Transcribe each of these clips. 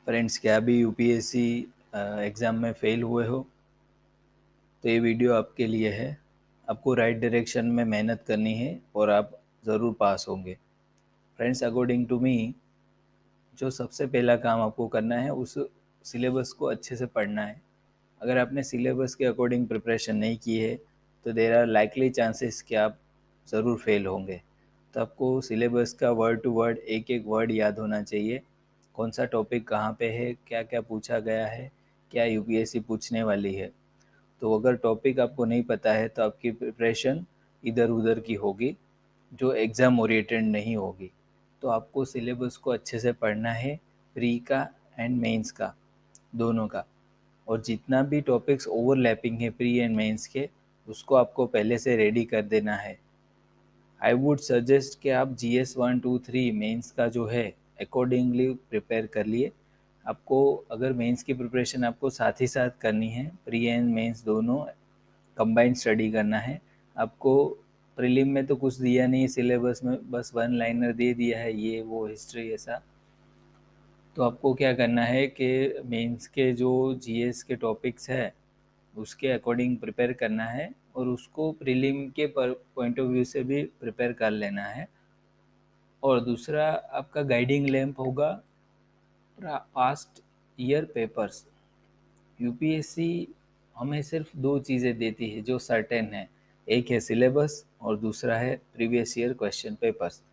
Friends, क्या अभी UPSC exam में फ़ेल हुए हो तो ये वीडियो आपके लिए है। आपको राइट डायरेक्शन में मेहनत करनी है और आप ज़रूर पास होंगे। फ्रेंड्स, अकॉर्डिंग टू मी जो सबसे पहला काम आपको करना है उस सिलेबस को अच्छे से पढ़ना है। अगर आपने सिलेबस के अकॉर्डिंग प्रिपरेशन नहीं की है तो देयर आर लाइकली चांसेस कि आप ज़रूर फेल होंगे। तो आपको सिलेबस का वर्ड टू वर्ड एक एक वर्ड याद होना चाहिए। कौन सा टॉपिक कहाँ पे है, क्या क्या पूछा गया है, क्या यूपीएससी पूछने वाली है। तो अगर टॉपिक आपको नहीं पता है तो आपकी प्रिपरेशन इधर उधर की होगी, जो एग्ज़ाम ओरिएंटेड नहीं होगी। तो आपको सिलेबस को अच्छे से पढ़ना है, प्री का एंड मेंस का, दोनों का। और जितना भी टॉपिक्स ओवरलैपिंग है प्री एंड मेंस के, उसको आपको पहले से रेडी कर देना है। आई वुड सजेस्ट कि आप GS 1 2 3 मेंस का जो है अकॉर्डिंगली प्रिपेयर कर लिए। आपको अगर मेंस की प्रिपरेशन आपको साथ ही साथ करनी है, प्री एंड मेंस दोनों कंबाइंड स्टडी करना है। आपको प्रीलिम में तो कुछ दिया नहीं सिलेबस में, बस वन लाइनर दे दिया है, ये वो हिस्ट्री ऐसा। तो आपको क्या करना है कि मेंस के जो जीएस के टॉपिक्स है उसके अकॉर्डिंग प्रिपेयर करना है और उसको प्रीलिम के पॉइंट ऑफ व्यू से भी प्रिपेयर कर लेना है। और दूसरा आपका गाइडिंग लैंप होगा पास्ट ईयर पेपर्स। यूपीएससी हमें सिर्फ दो चीज़ें देती है जो सर्टेन है, एक है सिलेबस और दूसरा है प्रीवियस ईयर क्वेश्चन पेपर्स।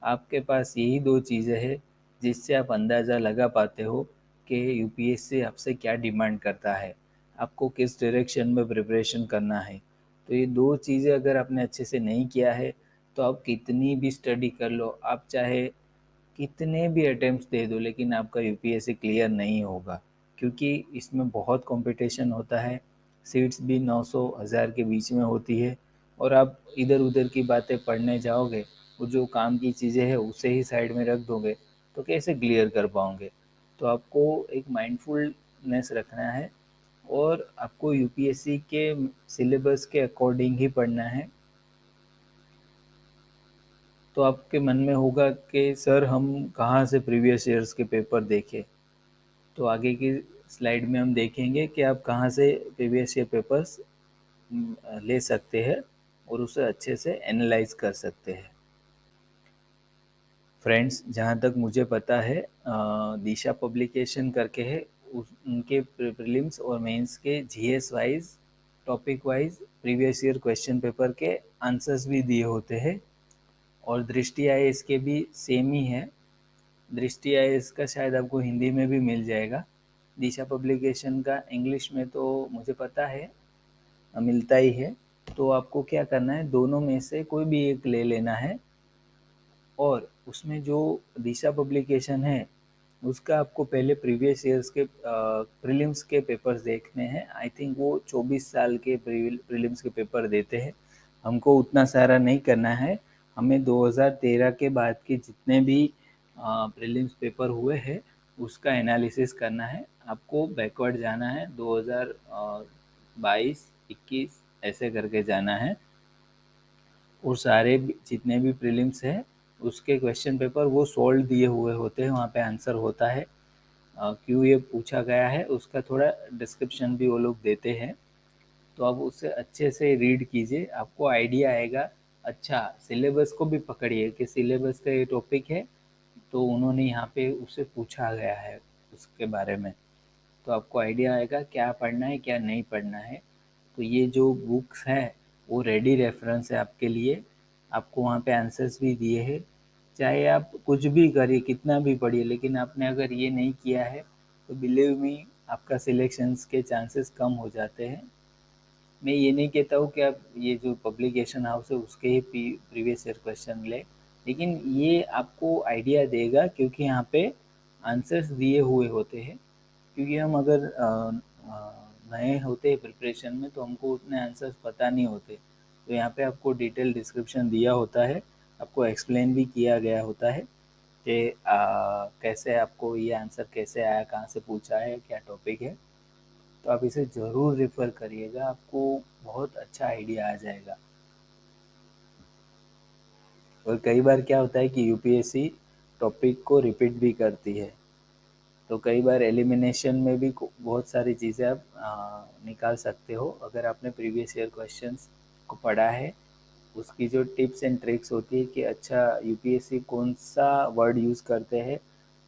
आपके पास यही दो चीज़ें हैं जिससे आप अंदाज़ा लगा पाते हो कि यूपीएससी आपसे क्या डिमांड करता है, आपको किस डायरेक्शन में प्रिपरेशन करना है। तो ये दो चीज़ें अगर आपने अच्छे से नहीं किया है तो आप कितनी भी स्टडी कर लो, आप चाहे कितने भी अटेम्प्ट्स दे दो, लेकिन आपका यूपीएससी क्लियर नहीं होगा, क्योंकि इसमें बहुत कंपटीशन होता है। सीट्स भी 900 हज़ार के बीच में होती है और आप इधर उधर की बातें पढ़ने जाओगे, वो जो काम की चीज़ें हैं उसे ही साइड में रख दोगे तो कैसे क्लियर कर पाओगे। तो आपको एक माइंडफुलनेस रखना है और आपको यूपीएससी के सिलेबस के अकॉर्डिंग ही पढ़ना है। तो आपके मन में होगा कि सर हम कहाँ से प्रीवियस ईयर्स के पेपर देखें। तो आगे की स्लाइड में हम देखेंगे कि आप कहाँ से प्रीवियस ईयर पेपर्स ले सकते हैं और उसे अच्छे से एनालाइज कर सकते हैं। फ्रेंड्स, जहाँ तक मुझे पता है दिशा पब्लिकेशन करके है, उनके प्रीलिम्स और मेंस के GS wise, topic wise previous year question paper के आंसर्स भी दिए होते हैं। और दृष्टि आईएएस के भी सेम ही है। दृष्टि आईएएस का शायद आपको हिंदी में भी मिल जाएगा। दिशा पब्लिकेशन का इंग्लिश में तो मुझे पता है मिलता ही है। तो आपको क्या करना है, दोनों में से कोई भी एक ले लेना है और उसमें जो दिशा पब्लिकेशन है उसका आपको पहले प्रीवियस ईयर्स के प्रीलिम्स के पेपर्स देखने हैं। आई थिंक वो 24 साल के प्रीलिम्स के पेपर देते हैं। हमको उतना सारा नहीं करना है, हमें 2013 के बाद के जितने भी प्रीलिम्स पेपर हुए हैं उसका एनालिसिस करना है। आपको बैकवर्ड जाना है, 2022 21 ऐसे करके जाना है और सारे जितने भी प्रीलिम्स हैं उसके क्वेश्चन पेपर वो सोल्व दिए हुए होते हैं, वहाँ पे आंसर होता है। क्यों ये पूछा गया है उसका थोड़ा डिस्क्रिप्शन भी वो लोग देते हैं। तो आप उसे अच्छे से रीड कीजिए, आपको आइडिया आएगा। अच्छा, सिलेबस को भी पकड़िए कि सिलेबस का ये टॉपिक है तो उन्होंने यहाँ पे उसे पूछा गया है उसके बारे में। तो आपको आइडिया आएगा क्या पढ़ना है क्या नहीं पढ़ना है। तो ये जो बुक्स हैं वो रेडी रेफरेंस है आपके लिए। आपको वहाँ पे आंसर्स भी दिए हैं। चाहे आप कुछ भी करिए, कितना भी पढ़िए, लेकिन आपने अगर ये नहीं किया है तो बिलीव मी आपका सिलेक्शंस के चांसेस कम हो जाते हैं। मैं ये नहीं कहता हूँ कि आप ये जो पब्लिकेशन हाउस है उसके ही प्रीवियस ईयर क्वेश्चन लें, लेकिन ये आपको आइडिया देगा क्योंकि यहाँ पे आंसर्स दिए हुए होते हैं। क्योंकि हम अगर नए होते हैं प्रिपरेशन में तो हमको उतने आंसर्स पता नहीं होते। तो यहाँ पे आपको डिटेल डिस्क्रिप्शन दिया होता है, आपको एक्सप्लेन भी किया गया होता है कि कैसे आपको ये आंसर कैसे आया, कहाँ से पूछा है, क्या टॉपिक है। तो आप इसे ज़रूर रेफ़र करिएगा, आपको बहुत अच्छा आइडिया आ जाएगा। और कई बार क्या होता है कि यूपीएससी टॉपिक को रिपीट भी करती है। तो कई बार एलिमिनेशन में भी बहुत सारी चीज़ें आप निकाल सकते हो अगर आपने प्रीवियस ईयर क्वेश्चंस को पढ़ा है। उसकी जो टिप्स एंड ट्रिक्स होती है कि अच्छा यूपीएससी कौन सा वर्ड यूज़ करते हैं,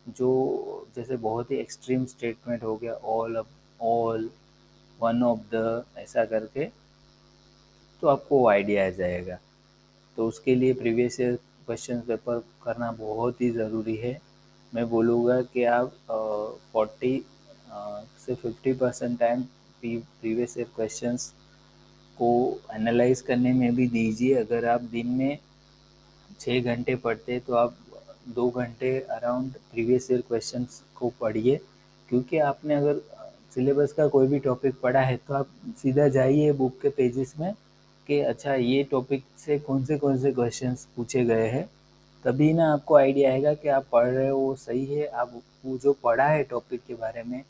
जो जैसे बहुत ही एक्सट्रीम स्टेटमेंट हो गया ऑल वन ऑफ द ऐसा करके, तो आपको आइडिया आ जाएगा। तो उसके लिए प्रीवियस ईयर क्वेश्चन पेपर करना बहुत ही ज़रूरी है। मैं बोलूँगा कि आप 40 से 50% टाइम प्रीवियस ईयर क्वेश्चंस को एनालाइज करने में भी दीजिए। अगर आप दिन में 6 घंटे पढ़ते तो आप 2 घंटे अराउंड प्रीवियस ईयर क्वेश्चंस को पढ़िए, क्योंकि आपने अगर सिलेबस का कोई भी टॉपिक पढ़ा है तो आप सीधा जाइए बुक के पेजेस में कि अच्छा ये टॉपिक से कौन से क्वेश्चंस पूछे गए हैं। तभी ना आपको आइडिया आएगा कि आप पढ़ रहे हो वो सही है। आप वो जो पढ़ा है टॉपिक के बारे में,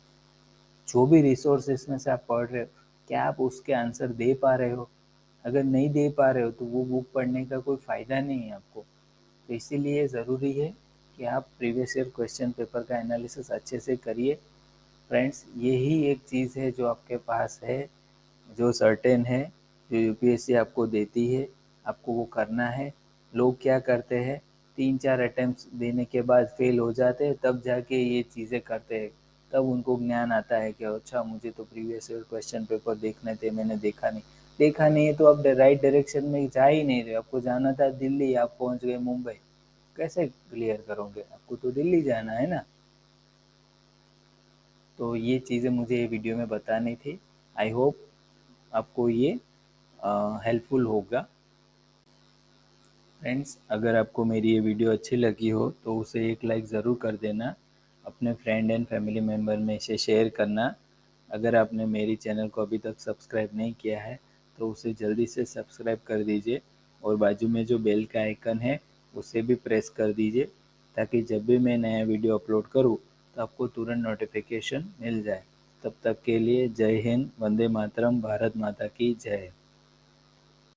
जो भी रिसोर्सेस में से आप पढ़ रहे हो, क्या आप उसके आंसर दे पा रहे हो? अगर नहीं दे पा रहे हो तो वो बुक पढ़ने का कोई फ़ायदा नहीं है आपको। तो इसीलिए ज़रूरी है कि आप प्रीवियस ईयर क्वेश्चन पेपर का एनालिसिस अच्छे से करिए। फ्रेंड्स, यही एक चीज़ है जो आपके पास है, जो सर्टेन है, जो यूपीएससी आपको देती है, आपको वो करना है। लोग क्या करते हैं, 3-4 अटेम्प्ट्स देने के बाद फेल हो जाते हैं, तब जाके ये चीज़ें करते हैं। तब उनको ज्ञान आता है कि अच्छा मुझे तो प्रीवियस ईयर क्वेश्चन पेपर देखने थे, मैंने देखा नहीं। देखा नहीं है तो आप राइट डायरेक्शन में जा ही नहीं रहे। आपको जाना था दिल्ली, आप पहुंच गए मुंबई, कैसे क्लियर करोगे? आपको तो दिल्ली जाना है ना। तो ये चीज़ें मुझे ये वीडियो में बतानी थी। आई होप आपको ये हेल्पफुल होगा। फ्रेंड्स, अगर आपको मेरी ये वीडियो अच्छी लगी हो तो उसे एक लाइक ज़रूर कर देना। अपने फ्रेंड एंड फैमिली मेम्बर में इसे शेयर करना। अगर आपने मेरी चैनल को अभी तक सब्सक्राइब नहीं किया है तो उसे जल्दी से सब्सक्राइब कर दीजिए, और बाजू में जो बेल का आइकन है उसे भी प्रेस कर दीजिए, ताकि जब भी मैं नया वीडियो अपलोड करूँ तो आपको तुरंत नोटिफिकेशन मिल जाए। तब तक के लिए जय हिंद, वंदे मातरम, भारत माता की जय।